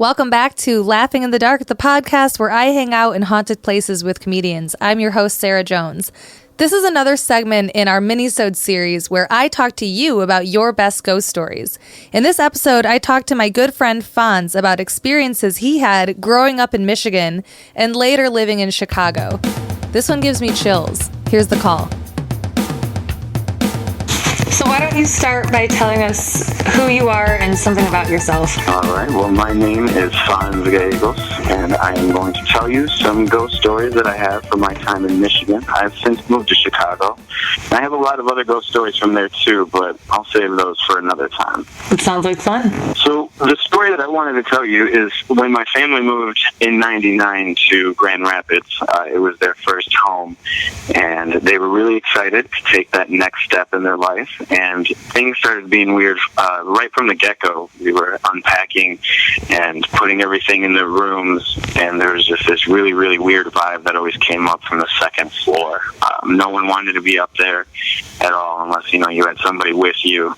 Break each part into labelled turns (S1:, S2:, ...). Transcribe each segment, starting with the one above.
S1: Welcome back to Laughing in the Dark, the podcast where I hang out in haunted places with comedians. I'm your host, Sara Jones. This is another segment in our Minisode series where I talk to you about your best ghost stories. In this episode, I talked to my good friend Fonz about experiences he had growing up in Michigan and later living in Chicago. This one gives me chills. Here's the call. So why don't you start by telling us who you are and something about yourself?
S2: All right. Well, my name is Fonz Gallegos, and I am going to tell you some ghost stories that I have from my time in Michigan. I've since moved to Chicago. I have a lot of other ghost stories from there, too, but I'll save those for another time.
S1: It sounds like fun.
S2: So the story that I wanted to tell you is when my family moved in '99 to Grand Rapids. It was their first home, and they were really excited to take that next step in their life. And things started being weird right from the get-go. We were unpacking and putting everything in their rooms, and there was just this really, really weird vibe that always came up from the second floor. No one wanted to be up there at all unless, you had somebody with you.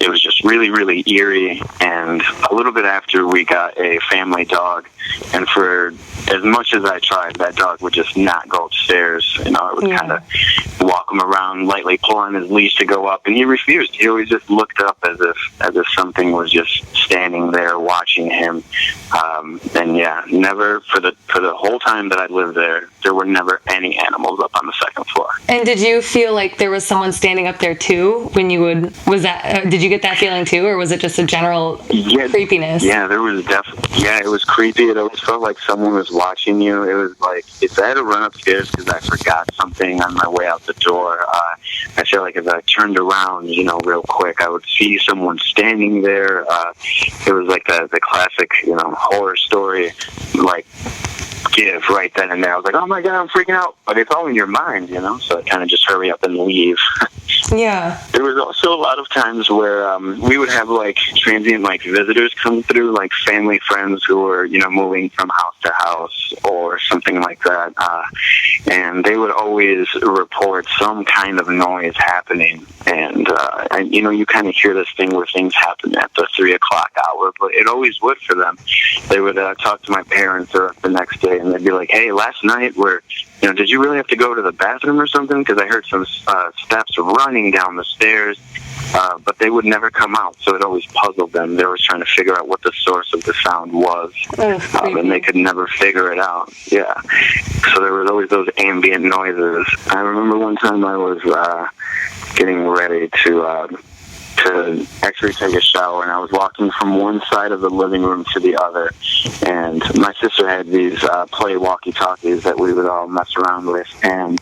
S2: It was just really, really eerie, and a little bit after we got a family dog, and for as much as I tried, that dog would just not go upstairs. I would kind of walk him around, lightly pull on his leash to go up, and he refused. He always just looked up as if something was just standing there watching him. Never for the whole time that I lived there were never any animals up on the second floor.
S1: And did you feel like there was someone standing up there too when you would? Did you get that feeling too, or was it just a general creepiness?
S2: Yeah, there was definitely. Yeah, it was creepy. It always felt like someone was watching you. It was like if I had to run upstairs because I forgot something on my way out the door. I feel like if I turned around, real quick, I would see someone standing there. It was like the classic, horror story, like give right then and there. I was like, oh my God, I'm freaking out. But it's all in your mind, so I kind of just hurry up and leave.
S1: Yeah.
S2: There was also a lot of times where we would have transient visitors come through, like family friends who were, moving from house to house or something like that. And they would always report some kind of noise happening. And you kind of hear this thing where things happen at the 3 o'clock hour, but it always would for them. They would talk to my parents or the next day, and they'd be like, hey, last night did you really have to go to the bathroom or something? Because I heard some steps running down the stairs, but they would never come out, so it always puzzled them. They were trying to figure out what the source of the sound was, and they could never figure it out. Yeah. So there was always those ambient noises. I remember one time I was getting ready to actually take a shower, and I was walking from one side of the living room to the other, and my sister had these play walkie-talkies that we would all mess around with, and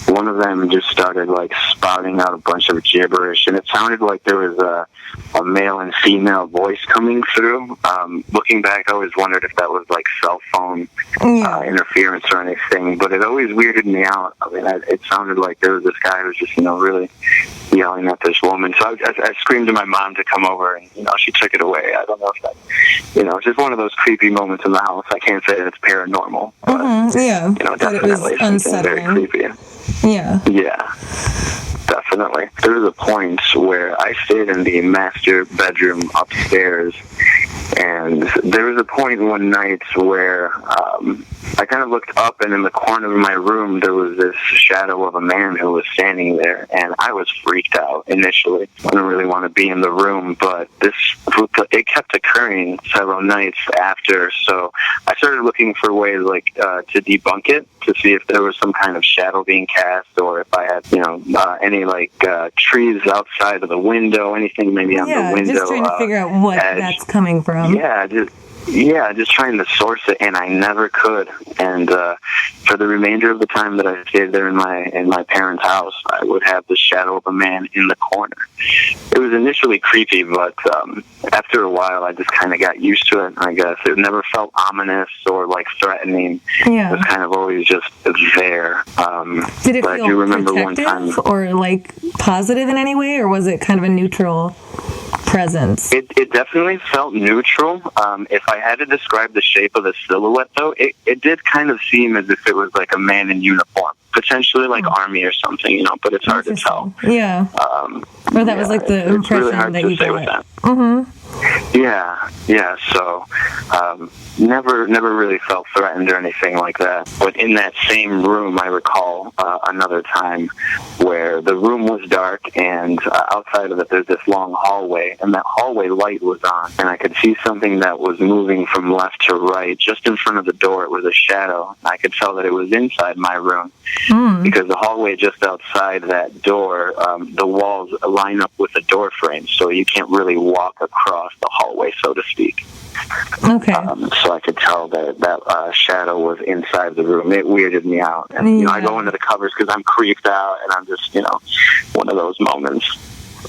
S2: one of them just started spouting out a bunch of gibberish, and it sounded like there was a male and female voice coming through. Looking back, I always wondered if that was cell phone interference or anything, but it always weirded me out. I mean, it sounded like there was this guy who was just really yelling at this woman. So I screamed to my mom to come over, and she took it away. I don't know if that, it's just one of those creepy moments in the house. I can't say that it's paranormal, but definitely
S1: it was
S2: something very creepy.
S1: Yeah.
S2: Yeah. Definitely. There was a point where I stayed in the master bedroom upstairs, and there was a point one night where I kind of looked up, and in the corner of my room there was this shadow of a man who was standing there, and I was freaked out initially. I didn't really want to be in the room, but it kept occurring several nights after, so I started looking for ways to debunk it, to see if there was some kind of shadow being cast, or if I had any trees outside of the window, anything maybe on the window.
S1: Just trying to figure out what that's coming from.
S2: Just trying to source it, and I never could. And for the remainder of the time that I stayed there in my parents' house, I would have the shadow of a man in the corner. It was initially creepy, but after a while, I just kind of got used to it, I guess. It never felt ominous or threatening. Yeah. It was kind of always just there.
S1: Did it feel protective or positive in any way, or was it kind of a neutral presence?
S2: It definitely felt neutral. If I had to describe the shape of the silhouette, though, it did kind of seem as if it was a man in uniform, potentially army or something, but it's hard to tell.
S1: Yeah. Or that was the impression really that you got. Mm-hmm.
S2: Yeah. So, never really felt threatened or anything like that. But in that same room, I recall another time where the room was dark, and outside of it, there's this long hallway, and that hallway light was on, and I could see something that was moving from left to right, just in front of the door. It was a shadow. I could tell that it was inside my room because the hallway just outside that door, the walls line up with the door frame, so you can't really walk across the hallway, so to speak.
S1: Okay.
S2: So I could tell that shadow was inside the room. It weirded me out. And, I go into the covers because I'm creeped out, and I'm just, one of those moments.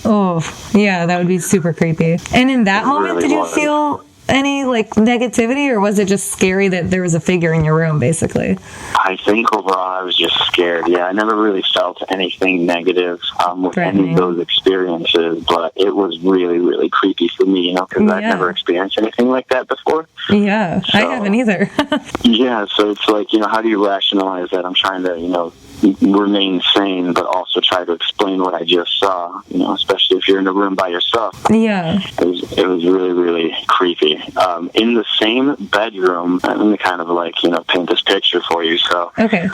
S1: Oh, yeah, that would be super creepy. And in that moment, really did you feel any, negativity, or was it just scary that there was a figure in your room, basically?
S2: I think overall I was just scared. Yeah, I never really felt anything negative with any of those experiences, but it was really, really creepy for me, because I've never experienced anything like that before.
S1: Yeah, so, I haven't either.
S2: Yeah, so it's like, how do you rationalize that? I'm trying to, remain sane, but also try to explain what I just saw, especially if you're in a room by yourself.
S1: Yeah.
S2: It was really, really creepy. In the same bedroom, let me kind of paint this picture for you. So,
S1: okay.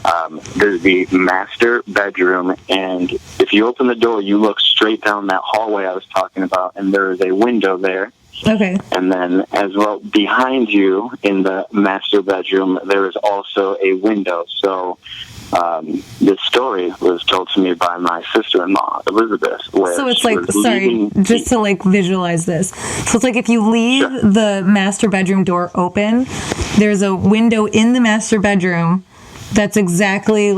S2: There's the master bedroom, and if you open the door, you look straight down that hallway I was talking about, and there is a window there.
S1: Okay.
S2: And then as well, behind you in the master bedroom, there is also a window. So, this story was told to me by my sister-in-law, Elizabeth.
S1: So it's just to visualize this. So it's like if you leave the master bedroom door open, there's a window in the master bedroom that's exactly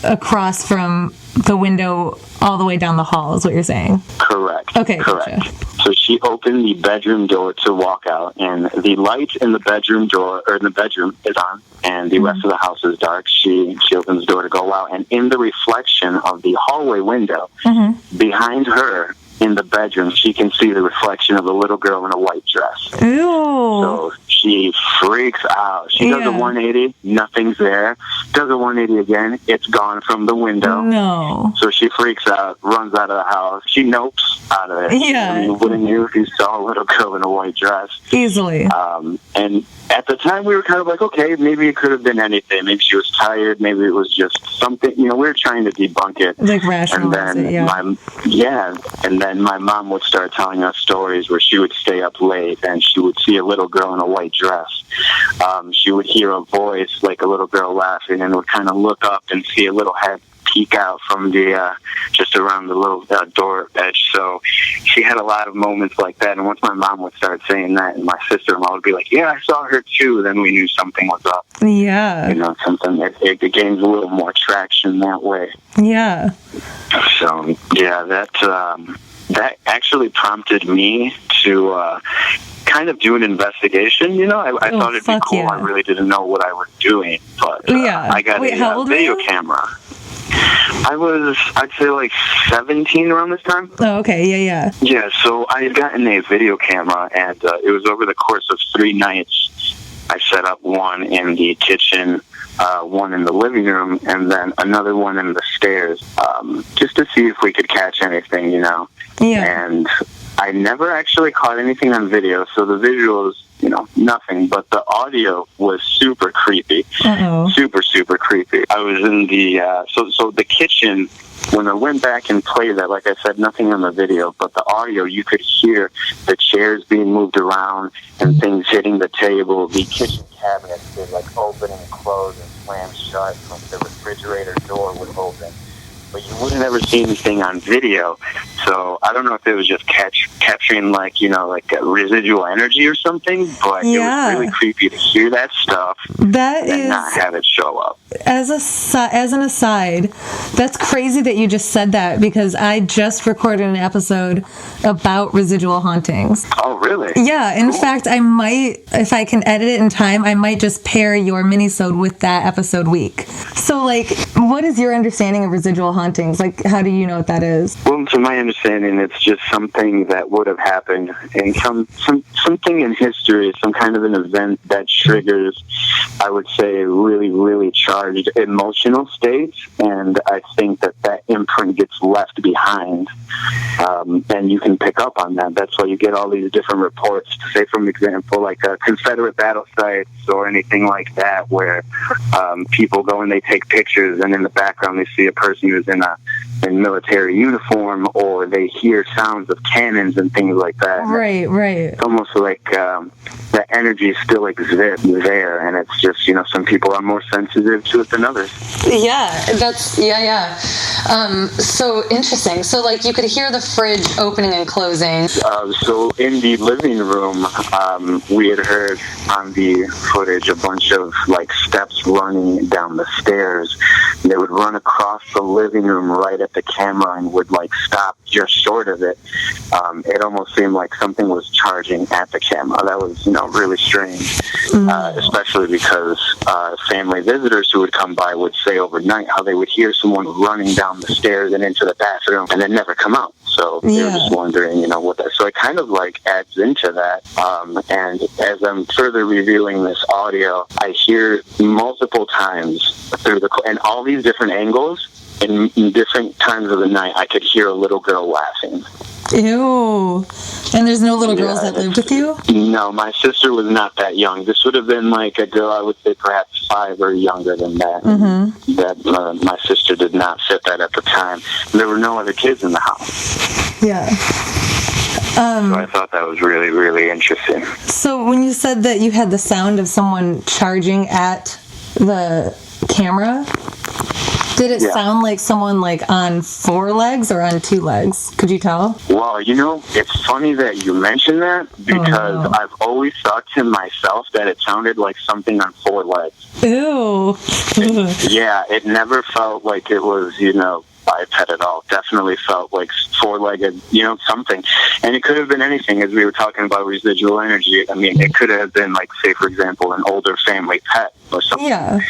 S1: across from the window all the way down the hall, is what you're saying?
S2: Correct.
S1: Okay.
S2: Correct.
S1: Gotcha.
S2: So she opened the bedroom door to walk out, and the light in the bedroom door, or in the bedroom, is on, and the rest of the house is dark. She opens the door to go out, and in the reflection of the hallway window, behind her in the bedroom, she can see the reflection of a little girl in a white dress.
S1: Ew.
S2: So she freaks out. She does a 180, nothing's there. Does a 180 again, it's gone from the window.
S1: No.
S2: So she freaks out, runs out of the house. She nopes out of it.
S1: Yeah.
S2: I mean, wouldn't you if you saw a little girl in a white dress?
S1: Easily.
S2: And at the time, we were kind of like, okay, maybe it could have been anything. Maybe she was tired. Maybe it was just something. We were trying to debunk it.
S1: Rationalize it,
S2: And then my mom would start telling us stories where she would stay up late and she would see a little girl in a white dress. She would hear a voice like a little girl laughing and would kind of look up and see a little head peek out from the just around the little door edge. So she had a lot of moments like that, and once my mom would start saying that, and my sister-in-law would be like, yeah, I saw her too, then we knew something was up.
S1: Yeah.
S2: Something it gains a little more traction that way.
S1: Yeah.
S2: So yeah, that actually prompted me to kind of do an investation. I thought it'd be cool.
S1: Yeah.
S2: I really didn't know what I was doing, but I got a video camera. I'd say 17 around this time.
S1: Oh, okay. Yeah.
S2: Yeah, so I had gotten a video camera, and it was over the course of 3 nights. I set up one in the kitchen, one in the living room, and then another one in the stairs, just to see if we could catch anything, Yeah. And I never actually caught anything on video, so the visuals, nothing, but the audio was super creepy.
S1: Uh-oh.
S2: Super, super creepy. I was in the, so the kitchen, when I went back and played that, like I said, nothing on the video, but the audio, you could hear the chairs being moved around and things hitting the table. The kitchen cabinets would open and close and slam shut. The refrigerator door would open. But you wouldn't ever see anything on video. So I don't know if it was just capturing residual energy or something, but it was really creepy to hear that stuff and not have it show up.
S1: As an aside, that's crazy that you just said that, because I just recorded an episode about residual hauntings.
S2: Oh, really?
S1: Yeah. In fact, I might, if I can edit it in time, I might just pair your Minisode with that episode week. So, what is your understanding of residual hauntings? How do you know what that is?
S2: Well, to my understanding, understanding, it's just something that would have happened in something in history, some kind of an event that triggers, I would say, really, really charged emotional states, and I think that imprint gets left behind, and you can pick up on that. That's why you get all these different reports, say, from example, like Confederate battle sites or anything like that, where people go and they take pictures, and in the background they see a person who's in military uniform, or they hear sounds of cannons and things like that.
S1: Right.
S2: It's almost like the energy still exists there, and it's just, some people are more sensitive to it than others.
S1: So interesting. So, like, you could hear the fridge opening and closing.
S2: So in the living room, we had heard on the footage a bunch of, like, steps running down the stairs. They would run across the living room right at the camera and would, like, stop just short of it. It almost seemed like something was charging at the camera. That was, really strange, especially because family visitors who would come by would say overnight how they would hear someone running down the stairs and into the bathroom and then never come out. So they were just wondering, what that. So it kind of like adds into that. And as I'm further reviewing this audio, I hear multiple times and all these different angles, in different times of the night, I could hear a little girl laughing.
S1: Ew. And there's no little girls that lived with you?
S2: No, my sister was not that young. This would have been like a girl, I would say perhaps 5 or younger than that. That my sister did not fit that at the time. There were no other kids in the house.
S1: Yeah.
S2: So I thought that was really, really interesting.
S1: So when you said that you had the sound of someone charging at the camera, did it sound like someone like on 4 legs or on 2 legs? Could you tell?
S2: Well, it's funny that you mentioned that, because I've always thought to myself that it sounded like something on 4 legs.
S1: Ew.
S2: It never felt like it was, biped at all. Definitely felt like 4-legged, something. And it could have been anything, as we were talking about residual energy. I mean, it could have been like, say, for example, an older family pet or something.
S1: Yeah.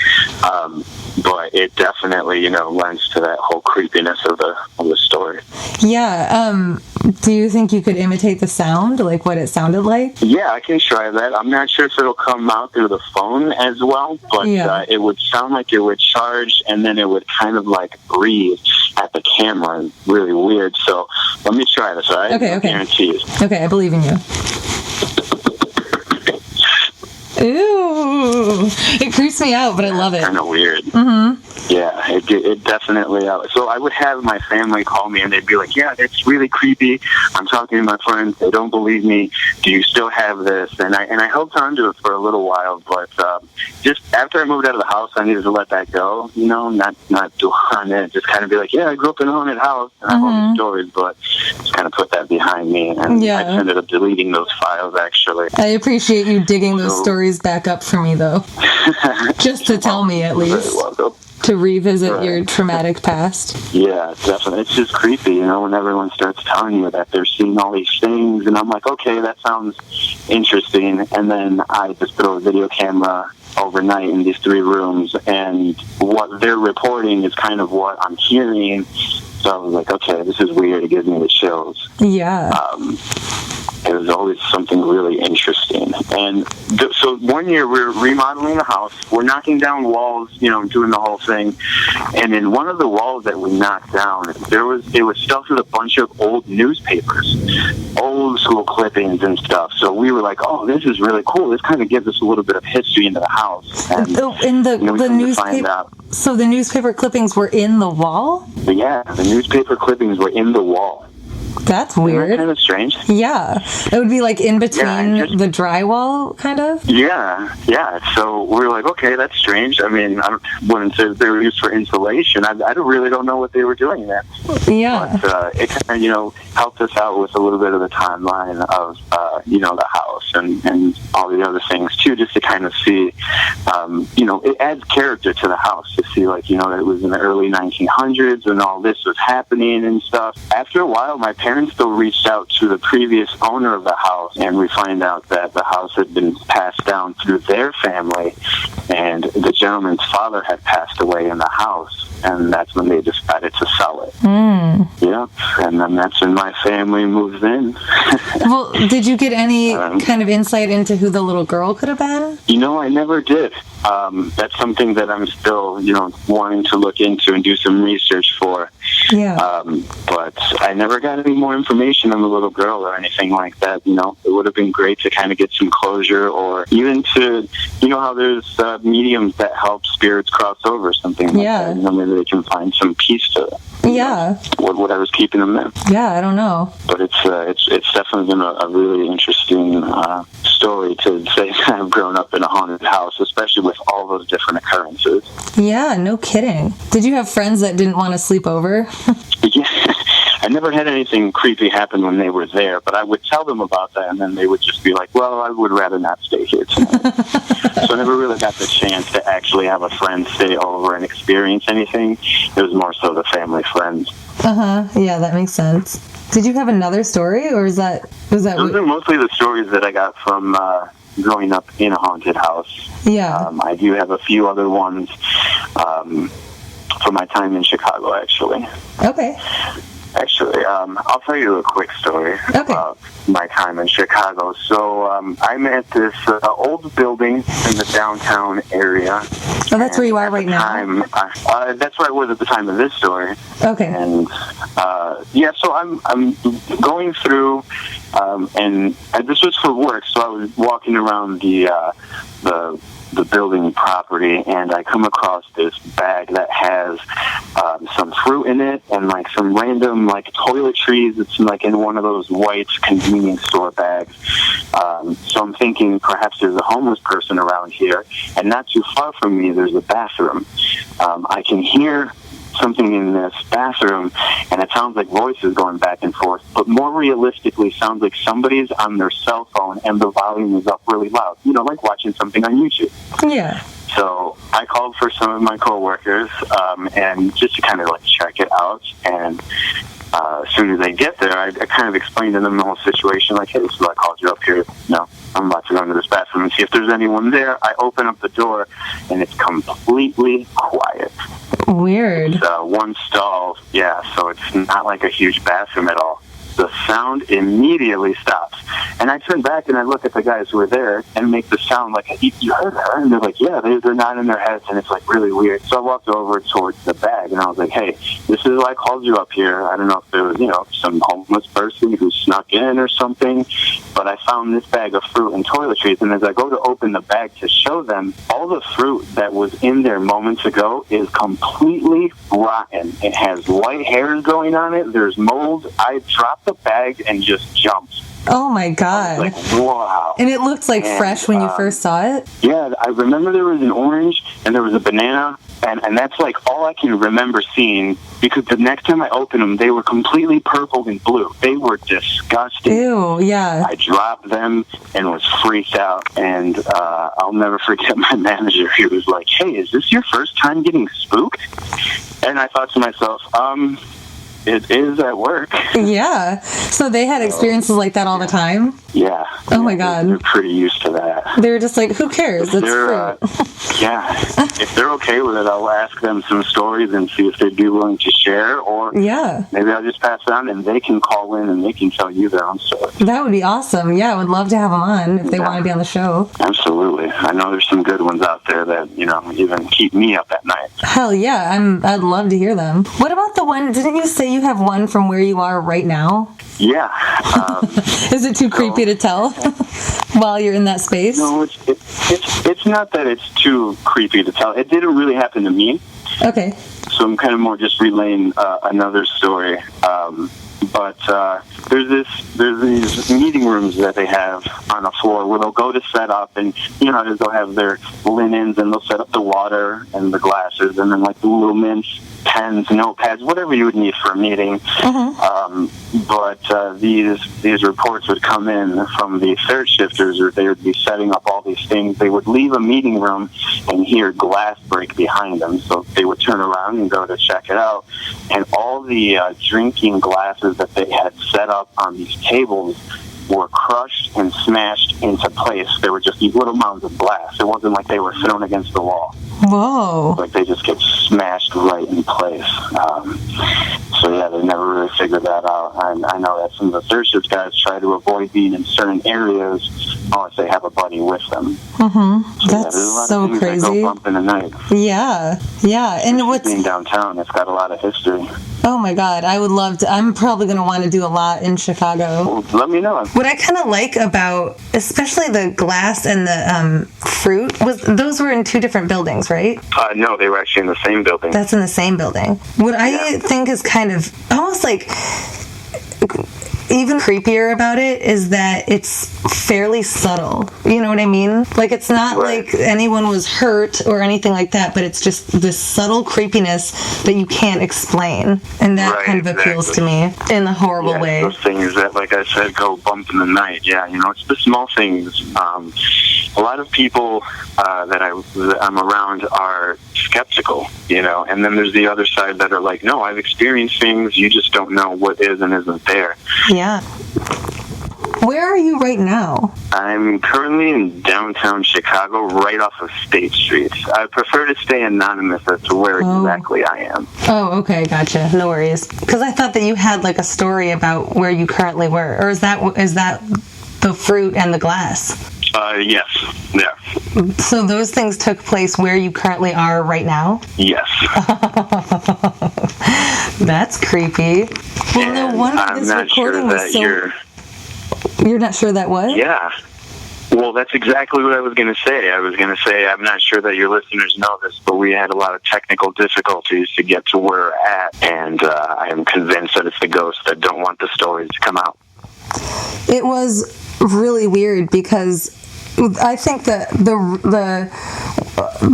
S2: But it definitely, lends to that whole creepiness of the story.
S1: Yeah. Do you think you could imitate the sound, like what it sounded like?
S2: Yeah, I can try that. I'm not sure if it'll come out through the phone as well, but it would sound like it would charge, and then it would kind of like breathe at the camera. Really weird. So let me try this, all right?
S1: Okay.
S2: Guarantees.
S1: Okay, I believe in you. Ooh, it creeps me out, but I love it.
S2: Kind of weird. Yeah, it definitely. So I would have my family call me, and they'd be like, "Yeah, it's really creepy. I'm talking to my friends. They don't believe me. Do you still have this?" And I held on to it for a little while, but just after I moved out of the house, I needed to let that go. Not dwell on it. Just kind of be like, "Yeah, I grew up in a haunted house, and I have all these stories," but just kind of put that behind me, and I ended up deleting those files. Actually,
S1: I appreciate you digging those stories back up for me, though, just to tell me at least. To revisit your traumatic past.
S2: Yeah, definitely. It's just creepy, when everyone starts telling you that they're seeing all these things, and I'm like, okay, that sounds interesting. And then I just throw a video camera overnight in these 3 rooms, and what they're reporting is kind of what I'm hearing. So I was like, okay, this is weird. It gives me the chills.
S1: Yeah.
S2: It was always something really interesting. And so one year we were remodeling the house. We're knocking down walls, doing the whole thing. And in one of the walls that we knocked down, it was stuffed with a bunch of old newspapers, old school clippings and stuff. So we were like, oh, this is really cool. This kind of gives us a little bit of history into the house. And
S1: the newspaper. So the newspaper clippings were in the wall?
S2: Yeah, the newspaper clippings were in the wall.
S1: That's weird.
S2: Isn't that kind of strange?
S1: Yeah. It would be like in between the drywall, kind of?
S2: Yeah. So we were like, okay, that's strange. I mean, I wouldn't say they were used for insulation. I really don't know what they were doing there.
S1: Yeah.
S2: But it kind of, helped us out with a little bit of the timeline of, the house and all the other things, too, just to kind of see, it adds character to the house to see, like, that it was in the early 1900s and all this was happening and stuff. After a while, my parents still reached out to the previous owner of the house, and we find out that the house had been passed down through their family, and the gentleman's father had passed away in the house, and that's when they decided to sell it. Yep, and then that's when my family moves in.
S1: Well, did you get any kind of insight into who the little girl could have been?
S2: I never did. That's something that I'm still, wanting to look into and do some research for.
S1: Yeah.
S2: But I never got any more information on the little girl or anything like that. It would have been great to kind of get some closure, or even to, how there's mediums that help spirits cross over or something like that. Maybe they can find some peace to it.
S1: Yeah.
S2: Whatever's keeping them there.
S1: Yeah, I don't know.
S2: But it's definitely been a really interesting story to say that I've grown up in a haunted house, especially with all those different occurrences.
S1: Yeah, no kidding. Did you have friends that didn't want to sleep over?
S2: Yeah. I never had anything creepy happen when they were there, but I would tell them about that, and then they would just be like, well, I would rather not stay here tonight. So I never really got the chance to actually have a friend stay over and experience anything. It was more so the family friends.
S1: Yeah, that makes sense. Did you have another story, or was that
S2: Those are mostly the stories that I got from growing up in a haunted house.
S1: Yeah.
S2: I do have a few other ones from my time in Chicago, actually.
S1: Okay.
S2: Actually, I'll tell you a quick story about my time in Chicago. So I'm at this old building in the downtown area.
S1: Oh, that's where you are right now?
S2: That's where I was at the time of this story.
S1: Okay.
S2: And, so I'm going through, and this was for work, so I was walking around the building property, and I come across this bag that has some fruit in it and like some random like toiletries. It's like in one of those white convenience store bags. So I'm thinking perhaps there's a homeless person around here, and not too far from me there's a bathroom. I can hear something in this bathroom, and it sounds like voices going back and forth, but more realistically sounds like somebody's on their cell phone and the volume is up really loud, like watching something on YouTube.
S1: Yeah.
S2: So I called for some of my coworkers, and just to kind of like check it out, and as soon as they get there, I kind of explained to them the whole situation, like, hey, this is why I called you up here. I'm about to go into this bathroom and see if there's anyone there. I open up the door, and it's completely quiet.
S1: Weird.
S2: It's one stall, so it's not like a huge bathroom at all. The sound immediately stops. And I turn back and I look at the guys who were there and make the sound like, you heard her? And they're like, yeah, they're nodding their heads, and it's like really weird. So I walked over towards the bag and I was like, hey, this is why I called you up here. I don't know if there was, some homeless person who snuck in or something, but I found this bag of fruit and toiletries, and as I go to open the bag to show them, all the fruit that was in there moments ago is completely rotten. It has white hairs going on it. There's mold. I dropped the bag and just jumped.
S1: Oh my God.
S2: Like, wow.
S1: And it looked like fresh when you first saw it?
S2: Yeah, I remember there was an orange and there was a banana, and that's like all I can remember seeing, because the next time I opened them, they were completely purple and blue. They were disgusting.
S1: Ew, yeah.
S2: I dropped them and was freaked out, and I'll never forget my manager. He was like, hey, is this your first time getting spooked? And I thought to myself, it is at work.
S1: Yeah. So they had experiences like that all the time?
S2: Yeah.
S1: Oh my God.
S2: They're pretty used to that.
S1: They were just like, who cares? It's fruit.
S2: If they're okay with it, I'll ask them some stories and see if they'd be willing to share, or maybe I'll just pass it on and they can call in and they can tell you their own story.
S1: That would be awesome. Yeah, I would love to have them on if they want to be on the show.
S2: Absolutely. I know there's some good ones out there that, even keep me up at night.
S1: Hell yeah. I'd love to hear them. What about the one, didn't you say you have one from where you are right now?
S2: Yeah.
S1: Is it too creepy to tell while you're in that space?
S2: No, it's not that it's too creepy to tell. It didn't really happen to me.
S1: Okay.
S2: So I'm kind of more just relaying another story. But there's these meeting rooms that they have on a floor where they'll go to set up, and they'll have their linens, and they'll set up the water and the glasses, and then like the little mints, pens, notepads, whatever you would need for a meeting. But these reports would come in from the third shifters, or they would be setting up all these things. They would leave a meeting room and hear glass break behind them, so they would turn around and go to check it out, and all the drinking glasses that they had set up on these tables were crushed and smashed into place. They were just these little mounds of glass. It wasn't like they were thrown against the wall.
S1: Whoa.
S2: Like they just get smashed right in place. So yeah, they never really figured that out. I know that some of the third shift guys try to avoid being in certain areas unless they have a buddy with them.
S1: Mm-hmm.
S2: So,
S1: that's
S2: there's a lot
S1: so
S2: of things
S1: crazy.
S2: that go bump in the night.
S1: Yeah. And what's
S2: being downtown, it's got a lot of history.
S1: Oh my God, I would love to. I'm probably going to want to do a lot in Chicago.
S2: Well, let me know.
S1: What I kind of like about, especially the glass and the fruit, was those were in two different buildings, right?
S2: No, they were actually in the same building.
S1: That's in the same building. What I think is kind of almost like even creepier about it is that it's fairly subtle. You know what I mean? Like, it's not like anyone was hurt or anything like that, but it's just this subtle creepiness that you can't explain. And that kind of appeals to me in a horrible way.
S2: Those things that, like I said, go bump in the night. Yeah, it's the small things. A lot of people that I'm around are skeptical, and then there's the other side that are like, no, I've experienced things, you just don't know what is and isn't there.
S1: Yeah. Where are you right now?
S2: I'm currently in downtown Chicago, right off of State Street. I prefer to stay anonymous as to where exactly I am.
S1: Oh, okay, gotcha. No worries. Because I thought that you had like a story about where you currently were, or is that the fruit and the glass?
S2: Yes. Yeah.
S1: So those things took place where you currently are right now?
S2: Yes.
S1: That's creepy. Well, no wonder this recording was so... You're not sure that what?
S2: Yeah. Well, that's exactly what I was going to say. I'm not sure that your listeners know this, but we had a lot of technical difficulties to get to where we're at, and I am convinced that it's the ghosts that don't want the stories to come out.
S1: It was really weird because I think that the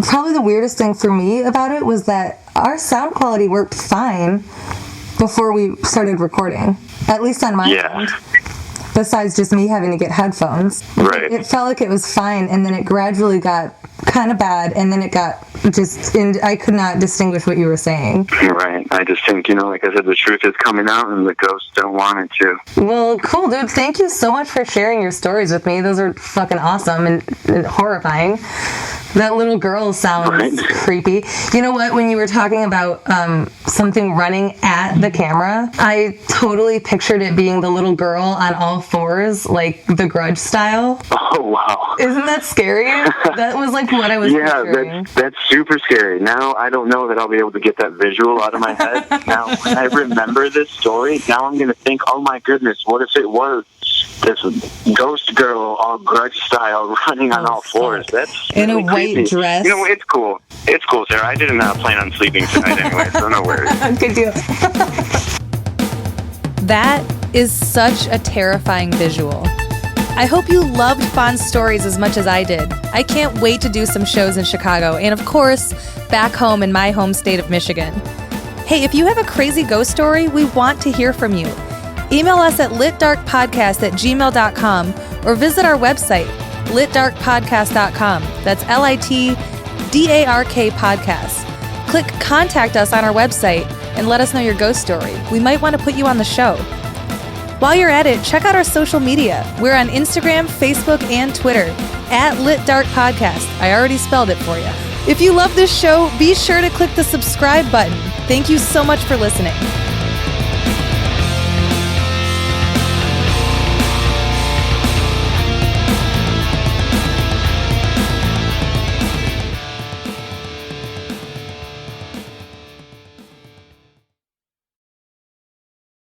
S1: probably the weirdest thing for me about it was that our sound quality worked fine before we started recording, at least on my end. Besides just me having to get headphones.
S2: Right.
S1: It felt like it was fine, and then it gradually got kind of bad, and then it got I could not distinguish what you were saying.
S2: Right. I just think, like I said, the truth is coming out, and the ghosts don't want it to.
S1: Well, cool, dude. Thank you so much for sharing your stories with me. Those are fucking awesome and horrifying. That little girl sounds creepy. You know what? When you were talking about something running at the camera, I totally pictured it being the little girl on all fours, like the Grudge style.
S2: Oh, wow.
S1: Isn't that scary? That was like what I was picturing.
S2: Yeah, that's super scary. Now I don't know that I'll be able to get that visual out of my head. Now when I remember this story, now I'm going to think, oh my goodness, what if it was this ghost girl, all Grudge style, running on all fours? That's
S1: in
S2: really
S1: a white
S2: creepy.
S1: dress.
S2: It's cool. It's cool, Sarah. I did not plan on sleeping tonight anyway, so no worries.
S1: Good deal. That is such a terrifying visual. I hope you loved Fonz's stories as much as I did. I can't wait to do some shows in Chicago and, of course, back home in my home state of Michigan. Hey, if you have a crazy ghost story, we want to hear from you. Email us at litdarkpodcast@gmail.com or visit our website, litdarkpodcast.com. That's LITDARK podcast. Click Contact Us on our website and let us know your ghost story. We might want to put you on the show. While you're at it, check out our social media. We're on Instagram, Facebook, and Twitter at LitDark Podcast. I already spelled it for you. If you love this show, be sure to click the subscribe button. Thank you so much for listening.